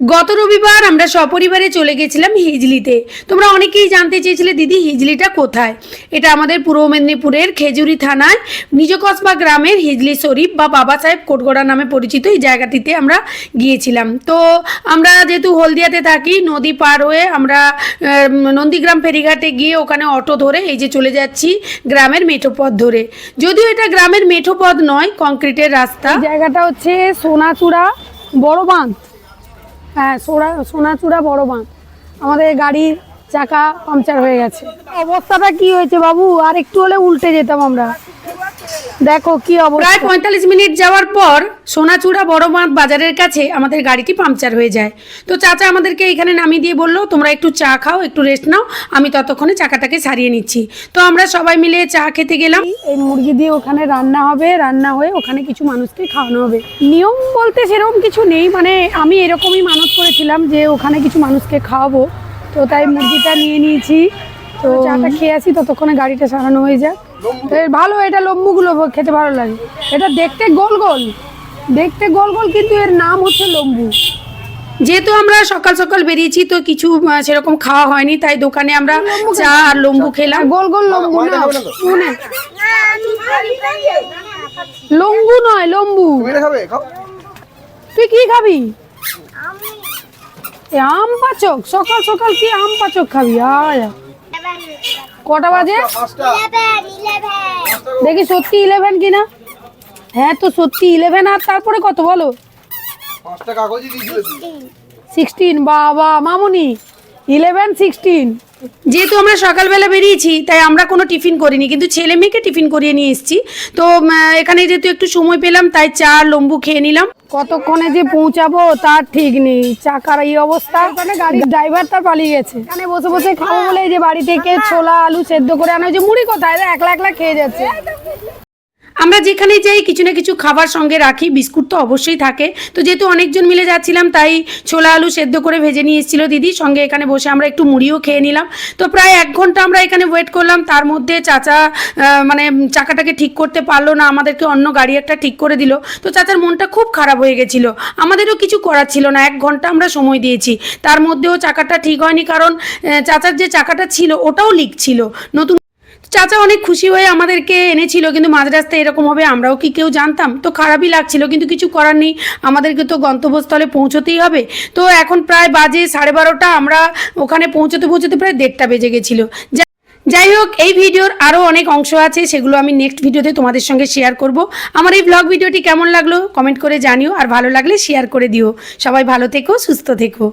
গত রবিবার আমরা সপরিবারে চলে গেছিলাম হিজলিতে। তোমরা অনেকেই জানতে চেয়েছিলে দিদি হিজলিটা কোথায়। এটা আমাদের পূর্ব মেদিনীপুরের খেজুরি থানায় নিজকসবা গ্রামের হিজলি শরীফ বা বাবা সাহেব কোটগড়া নামে পরিচিত এই জায়গাটিতে আমরা গিয়েছিলাম। তো আমরা যেহেতু হলদিয়াতে থাকি, নদী পার হয়ে আমরা নন্দীগ্রাম ফেরিঘাটে গিয়ে ওখানে অটো ধরে এই যে চলে যাচ্ছি গ্রামের মেঠো পথ ধরে। যদিও এটা গ্রামের মেঠো পথ নয়, কংক্রিটের রাস্তা। জায়গাটা হচ্ছে সোনাচূড়া বড় বাঁধ। হ্যাঁ, সোনাচূড়া বড় বাঁধ। আমাদের গাড়ির চাকা পাংচার হয়ে গেছে। অবস্থাটা কি হয়েছে বাবু, আর একটু হলে উল্টে যেতাম আমরা। দেখো কি অবস্থা। প্রায় 45 মিনিট যাওয়ার পর সোনাচূড়া বড় বাঁধ বাজারের কাছে আমাদের গাড়িটি পাংচার হয়ে যায়। তো চাচা আমাদেরকে এখানে নামিয়ে দিয়ে বললো, তোমরা একটু চা খাও, একটু রেস্ট নাও, আমি ততক্ষণে চাকাটাকে সারিয়ে নিচ্ছি। তো আমরা সবাই মিলে চা খেতে গেলাম। এই মুরগি দিয়ে ওখানে রান্না হবে, রান্না হয়ে ওখানে কিছু মানুষকে খাওয়ানো হবে। নিয়ম বলতে সেরকম কিছু নেই, মানে আমি এরকমই মানত করেছিলাম যে ওখানে কিছু মানুষকে খাওয়াবো, তো তাই মুরগিটা নিয়ে নিয়েছি। তো চাটা খেয়ে আসি, ততক্ষণে গাড়িটা সারানো হয়ে যাক। ভালো, এটা লম্বুগুলো খেতে ভালো লাগে। এটা দেখতে গোল গোল, কিন্তু এর নাম হচ্ছে লম্বু। যেহেতু আমরা সকাল সকাল বেরিয়েছি তো কিছু সেরকম খাওয়া হয়নি, তাই দোকানে আমরা চা আর লম্বু খেলাম। গোল গোল লম্বু না, লম্বু নয় লম্বু। তুই কি খাবি? আম পাচক? সকাল সকাল কি আম পাচক খাবি? কটা বাজে দেখি, সত্যি 11 কিনা? হ্যাঁ তো সত্যি 11। আর তারপরে কত বলো? 16। বাবা মামুনি, 11 16। যেহেতু আমরা সকালবেলা বেরিয়েছি তাই আমরা কোনো টিফিন করিনি, কিন্তু ছেলে মেয়েকে টিফিন করিয়ে নিয়ে এসেছি। তো এখানে যেহেতু একটু সময় পেলাম তাই চা লম্বু খেয়ে নিলাম। কতক্ষণে যে পৌঁছাবো তার ঠিক নেই, চাকার এই অবস্থা। ওখানে গাড়ির ড্রাইভার তার পালিয়ে গেছে। এখানে বসে বসে খাবো বলে যে বাড়ি থেকে ছোলা আলু সেদ্ধ করে আনা হয়েছে। মুড়ি কোথায়? একলা একলা খেয়ে যাচ্ছে। আমরা যেখানে যাই কিছু না কিছু খাবার সঙ্গে রাখি, বিস্কুট তো অবশ্যই থাকে। তো যেহেতু অনেকজন মিলে যাচ্ছিলাম তাই ছোলা আলু সেদ্ধ করে ভেজে নিয়ে এসেছিলো দিদি, সঙ্গে এখানে বসে আমরা একটু মুড়িও খেয়ে নিলাম। তো প্রায় 1 ঘন্টা আমরা এখানে ওয়েট করলাম। তার মধ্যে চাচা মানে চাকাটাকে ঠিক করতে পারলো না, আমাদেরকে অন্য গাড়ি একটা ঠিক করে দিল। তো চাচার মনটা খুব খারাপ হয়ে গেছিলো। আমাদেরও কিছু করার ছিল না, 1 ঘন্টা আমরা সময় দিয়েছি, তার মধ্যেও চাকাটা ঠিক হয়নি, কারণ চাচার যে চাকাটা ছিল ওটাও লিক ছিল নতুন। চাচা অনেক খুশি হয়ে আমাদেরকে এনেছিল, কিন্তু মাঝ রাস্তায় এরকম হবে আমরাও কি কেউ জানতাম? তো খারাপই লাগছিল, কিন্তু কিছু করার নেই, আমাদেরকে তো গন্তব্যস্থলে পৌঁছতেই হবে। তো এখন প্রায় বাজে 12:30, আমরা ওখানে পৌঁছতে প্রায় 1:30 বেজে গেছিলো। যাই হোক, এই ভিডিওর আরও অনেক অংশ আছে, সেগুলো আমি নেক্সট ভিডিওতে তোমাদের সঙ্গে শেয়ার করব। আমার এই ব্লগ ভিডিওটি কেমন লাগলো কমেন্ট করে জানিও, আর ভালো লাগলে শেয়ার করে দিও। সবাই ভালো থেকো, সুস্থ থেকো।